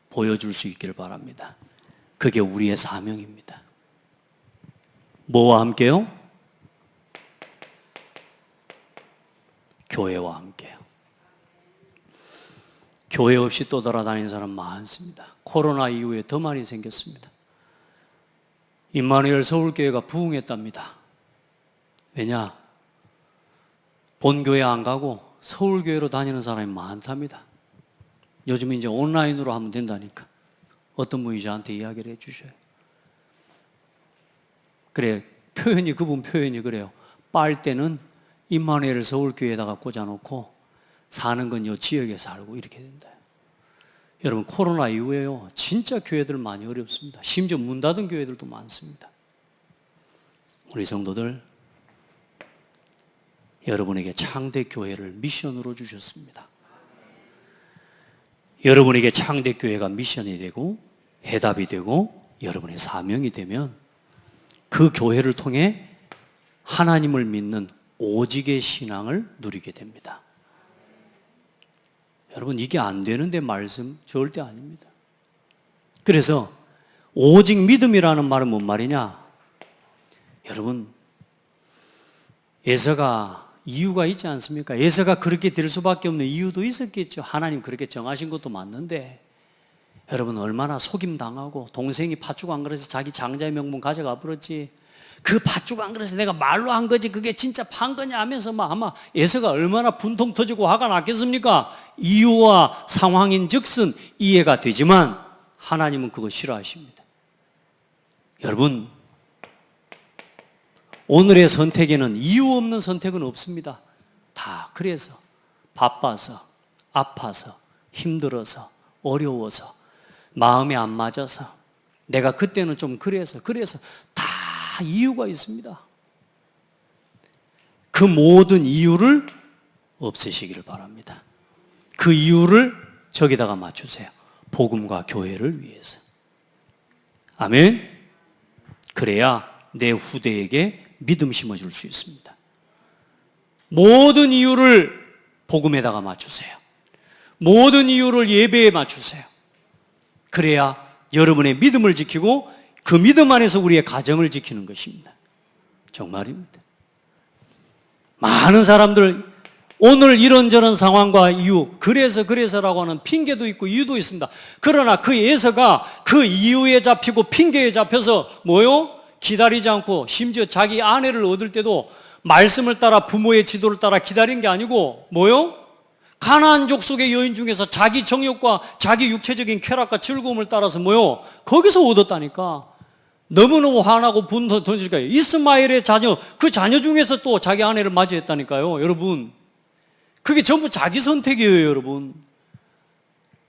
보여줄 수 있기를 바랍니다. 그게 우리의 사명입니다. 뭐와 함께요? 교회와 함께요. 교회 없이 떠돌아다니는 사람 많습니다. 코로나 이후에 더 많이 생겼습니다. 임마누엘 서울교회가 부흥했답니다. 왜냐? 본교회 안 가고 서울교회로 다니는 사람이 많답니다. 요즘 이제 온라인으로 하면 된다니까. 어떤 분이 저한테 이야기를 해주셔요. 그래, 그분 표현이 그래요. 빨대는 임마누엘 서울교회에다가 꽂아놓고 사는 건 이 지역에 살고 이렇게 된다. 여러분, 코로나 이후에요, 진짜 교회들 많이 어렵습니다. 심지어 문 닫은 교회들도 많습니다. 우리 성도들, 여러분에게 창대교회를 미션으로 주셨습니다. 여러분에게 창대교회가 미션이 되고 해답이 되고 여러분의 사명이 되면 그 교회를 통해 하나님을 믿는 오직의 신앙을 누리게 됩니다. 여러분, 이게 안 되는데 말씀 절대 아닙니다. 그래서 오직 믿음이라는 말은 뭔 말이냐? 여러분, 에서가 이유가 있지 않습니까? 에서가 그렇게 될 수밖에 없는 이유도 있었겠죠. 하나님 그렇게 정하신 것도 맞는데 여러분, 얼마나 속임당하고 동생이 팥죽 안 그래서 자기 장자의 명분 가져가 버렸지. 그 팥죽 안 그래서 내가 말로 한 거지 그게 진짜 판 거냐 하면서 아마 에서가 얼마나 분통 터지고 화가 났겠습니까? 이유와 상황인 즉슨 이해가 되지만 하나님은 그거 싫어하십니다. 여러분, 오늘의 선택에는 이유 없는 선택은 없습니다. 다 그래서 바빠서 아파서 힘들어서 어려워서 마음에 안 맞아서 내가 그때는 좀 그래서 다 이유가 있습니다. 그 모든 이유를 없애시기를 바랍니다. 그 이유를 저기다가 맞추세요. 복음과 교회를 위해서. 아멘. 그래야 내 후대에게 믿음 심어줄 수 있습니다. 모든 이유를 복음에다가 맞추세요. 모든 이유를 예배에 맞추세요. 그래야 여러분의 믿음을 지키고 그 믿음 안에서 우리의 가정을 지키는 것입니다. 정말입니다. 많은 사람들 오늘 이런저런 상황과 이유, 그래서라고 하는 핑계도 있고 이유도 있습니다. 그러나 그 예서가 그 이유에 잡히고 핑계에 잡혀서 뭐요? 기다리지 않고 심지어 자기 아내를 얻을 때도 말씀을 따라 부모의 지도를 따라 기다린 게 아니고 뭐요? 가나안 족속의 여인 중에서 자기 정욕과 자기 육체적인 쾌락과 즐거움을 따라서 뭐요? 거기서 얻었다니까. 너무너무 화나고 분노 던질까요? 이스마엘의 자녀, 그 자녀 중에서 또 자기 아내를 맞이했다니까요. 여러분, 그게 전부 자기 선택이에요. 여러분,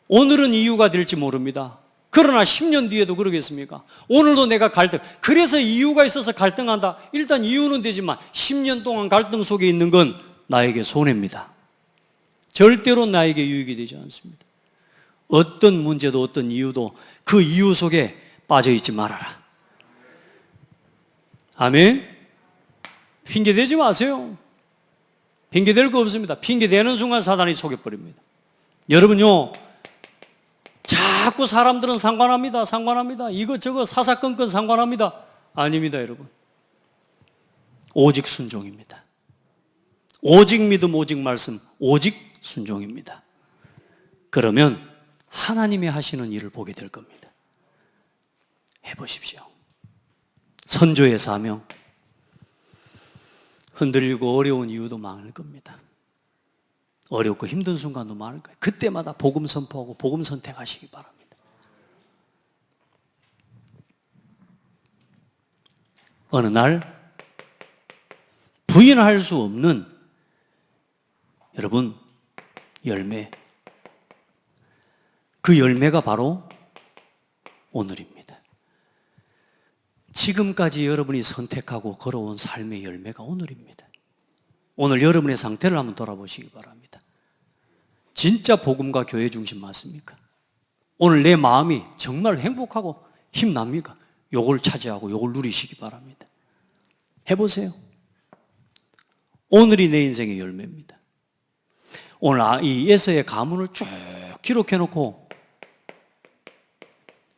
오늘은 이유가 될지 모릅니다. 그러나 10년 뒤에도 그러겠습니까? 오늘도 내가 갈등, 그래서 이유가 있어서 갈등한다. 일단 이유는 되지만 10년 동안 갈등 속에 있는 건 나에게 손해입니다. 절대로 나에게 유익이 되지 않습니다. 어떤 문제도 어떤 이유도 그 이유 속에 빠져있지 말아라. 아멘. 핑계대지 마세요. 핑계댈 거 없습니다. 핑계대는 순간 사단이 속여버립니다. 여러분요, 자꾸 사람들은 상관합니다. 이것저것 사사건건 상관합니다. 아닙니다, 여러분. 오직 순종입니다. 오직 믿음, 오직 말씀, 오직 순종입니다. 그러면 하나님이 하시는 일을 보게 될 겁니다. 해보십시오. 선조의 사명, 흔들리고 어려운 이유도 많을 겁니다. 어렵고 힘든 순간도 많을 거예요. 그때마다 복음 선포하고 복음 선택하시기 바랍니다. 어느 날 부인할 수 없는 여러분 열매, 그 열매가 바로 오늘입니다. 지금까지 여러분이 선택하고 걸어온 삶의 열매가 오늘입니다. 오늘 여러분의 상태를 한번 돌아보시기 바랍니다. 진짜 복음과 교회 중심 맞습니까? 오늘 내 마음이 정말 행복하고 힘납니까? 요걸 차지하고 요걸 누리시기 바랍니다. 해보세요. 오늘이 내 인생의 열매입니다. 오늘 이 에서의 가문을 쭉 기록해놓고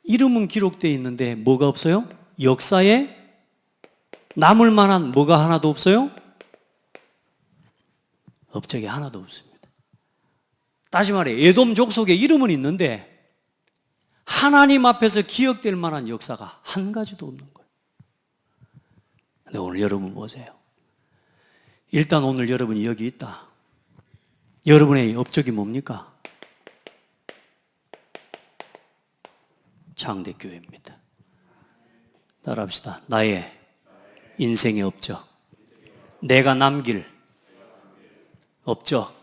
이름은 기록되어 있는데 뭐가 없어요? 역사에 남을 만한 뭐가 하나도 없어요? 업적이 하나도 없습니다. 다시 말해 에돔 족속에 이름은 있는데 하나님 앞에서 기억될 만한 역사가 한 가지도 없는 거예요. 근데 오늘 여러분 보세요. 일단 오늘 여러분이 여기 있다. 여러분의 업적이 뭡니까? 창대교회입니다. 따라합시다. 나의 인생의 업적, 내가 남길 업적,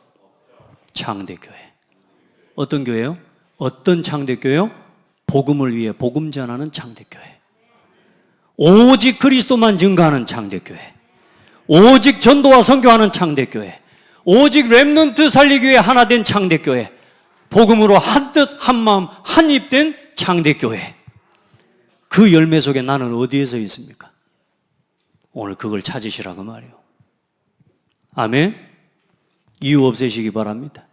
창대교회. 어떤 교회요? 어떤 창대교회요? 복음을 위해 복음 전하는 창대교회. 오직 그리스도만 증거하는 창대교회. 오직 전도와 선교하는 창대교회. 오직 렘넌트 살리기 위해 하나 된 창대교회. 복음으로 한뜻 한마음 한입 된 창대교회. 그 열매 속에 나는 어디에서 있습니까? 오늘 그걸 찾으시라고 말이에요. 아멘. 이유 없애시기 바랍니다.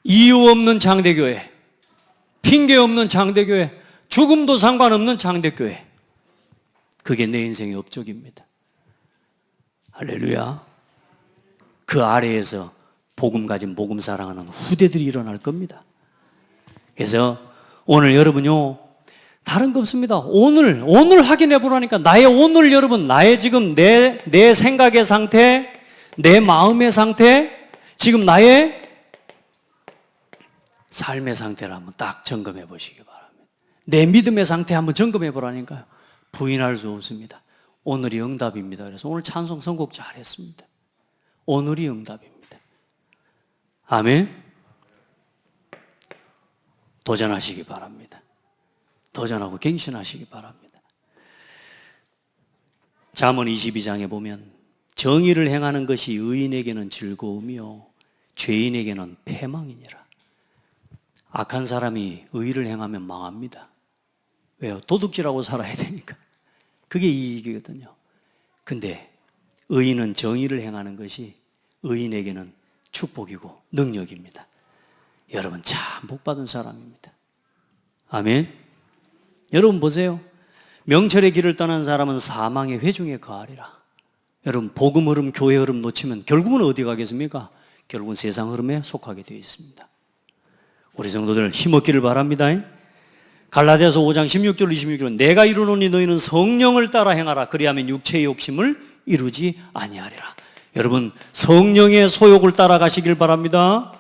이유 없는 창대교회, 핑계 없는 창대교회, 죽음도 상관없는 창대교회. 그게 내 인생의 업적입니다. 할렐루야. 그 아래에서 복음 가진 복음 사랑하는 후대들이 일어날 겁니다. 그래서 오늘 여러분요, 다른 거 없습니다. 오늘 확인해 보라니까. 나의 오늘 여러분, 나의 지금 내 생각의 상태, 내 마음의 상태, 지금 나의 삶의 상태를 한번 딱 점검해 보시기 바랍니다. 내 믿음의 상태 한번 점검해 보라니까요. 부인할 수 없습니다. 오늘이 응답입니다. 그래서 오늘 찬송 선곡 잘했습니다. 오늘이 응답입니다. 아멘. 도전하시기 바랍니다. 도전하고 갱신하시기 바랍니다. 잠언 22장에 보면 정의를 행하는 것이 의인에게는 즐거움이요 죄인에게는 패망이니라. 악한 사람이 의를 행하면 망합니다. 왜요? 도둑질하고 살아야 되니까. 그게 이익이거든요. 근데 의인은 정의를 행하는 것이 의인에게는 축복이고 능력입니다. 여러분 참 복받은 사람입니다. 아멘. 여러분 보세요. 명철의 길을 떠난 사람은 사망의 회중에 거하리라. 여러분 복음 흐름, 교회 흐름 놓치면 결국은 어디 가겠습니까? 결국은 세상 흐름에 속하게 되어 있습니다. 우리 성도들 힘없기를 바랍니다. 갈라디아서 5장 16절 26절은 내가 이루노니 너희는 성령을 따라 행하라. 그리하면 육체의 욕심을 이루지 아니하리라. 여러분 성령의 소욕을 따라가시길 바랍니다.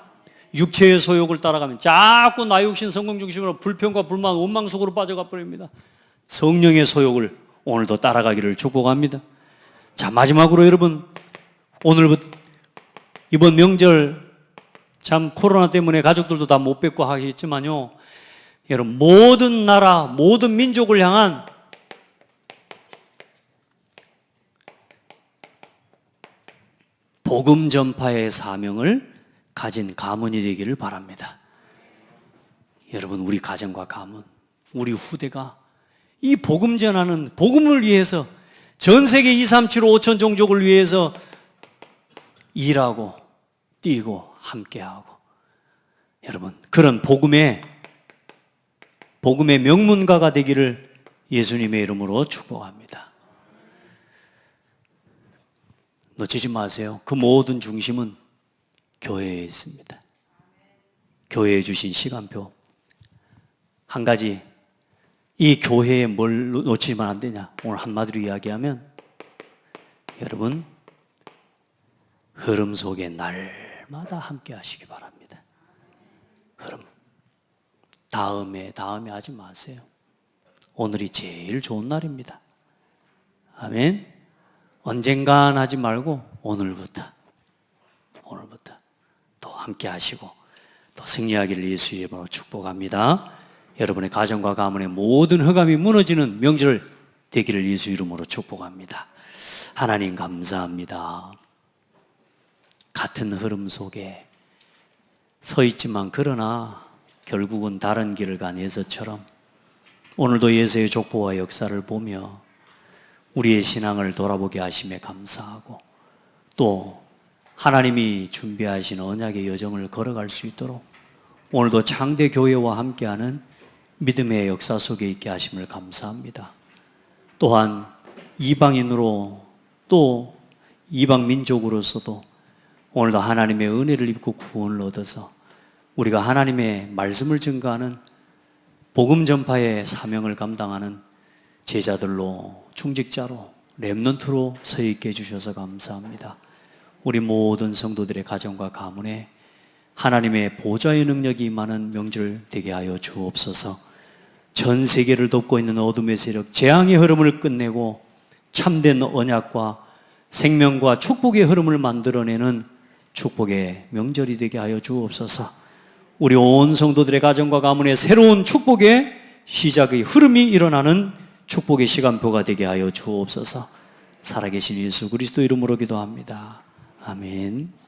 육체의 소욕을 따라가면 자꾸 나 욕심 성공 중심으로 불평과 불만 원망 속으로 빠져가 버립니다. 성령의 소욕을 오늘도 따라가기를 축복합니다. 자, 마지막으로 여러분 오늘부터 이번 명절 참 코로나 때문에 가족들도 다 못 뵙고 하겠지만요, 여러분 모든 나라 모든 민족을 향한 복음 전파의 사명을 가진 가문이 되기를 바랍니다. 여러분 우리 가정과 가문, 우리 후대가 이 복음 전하는 복음을 위해서 전 세계 2, 3, 7, 5천 종족을 위해서 일하고 뛰고 함께하고 여러분 그런 복음의 명문가가 되기를 예수님의 이름으로 축복합니다. 놓치지 마세요. 그 모든 중심은 교회에 있습니다. 교회에 주신 시간표. 한 가지, 이 교회에 뭘 놓치면 안 되냐? 오늘 한마디로 이야기하면 여러분 흐름 속에 날마다 함께 하시기 바랍니다. 흐름. 다음에 하지 마세요. 오늘이 제일 좋은 날입니다. 아멘. 언젠간 하지 말고 오늘부터 또 함께 하시고 또 승리하기를 예수의 이름으로 축복합니다. 여러분의 가정과 가문의 모든 흑암이 무너지는 명절 되기를 예수 이름으로 축복합니다. 하나님 감사합니다. 같은 흐름 속에 서 있지만 그러나 결국은 다른 길을 간 에서처럼 오늘도 예수의 족보와 역사를 보며 우리의 신앙을 돌아보게 하심에 감사하고 또 하나님이 준비하신 언약의 여정을 걸어갈 수 있도록 오늘도 창대 교회와 함께하는 믿음의 역사 속에 있게 하심을 감사합니다. 또한 이방인으로 또 이방 민족으로서도 오늘도 하나님의 은혜를 입고 구원을 얻어서 우리가 하나님의 말씀을 증거하는 복음 전파의 사명을 감당하는 제자들로 충직자로 렘넌트로 서 있게 해주셔서 감사합니다. 우리 모든 성도들의 가정과 가문에 하나님의 보좌의 능력이 임하는 명절 되게 하여 주옵소서. 전 세계를 덮고 있는 어둠의 세력, 재앙의 흐름을 끝내고 참된 언약과 생명과 축복의 흐름을 만들어내는 축복의 명절이 되게 하여 주옵소서. 우리 온 성도들의 가정과 가문에 새로운 축복의 시작의 흐름이 일어나는 축복의 시간표가 되게 하여 주옵소서. 살아계신 예수 그리스도 이름으로 기도합니다. 아멘.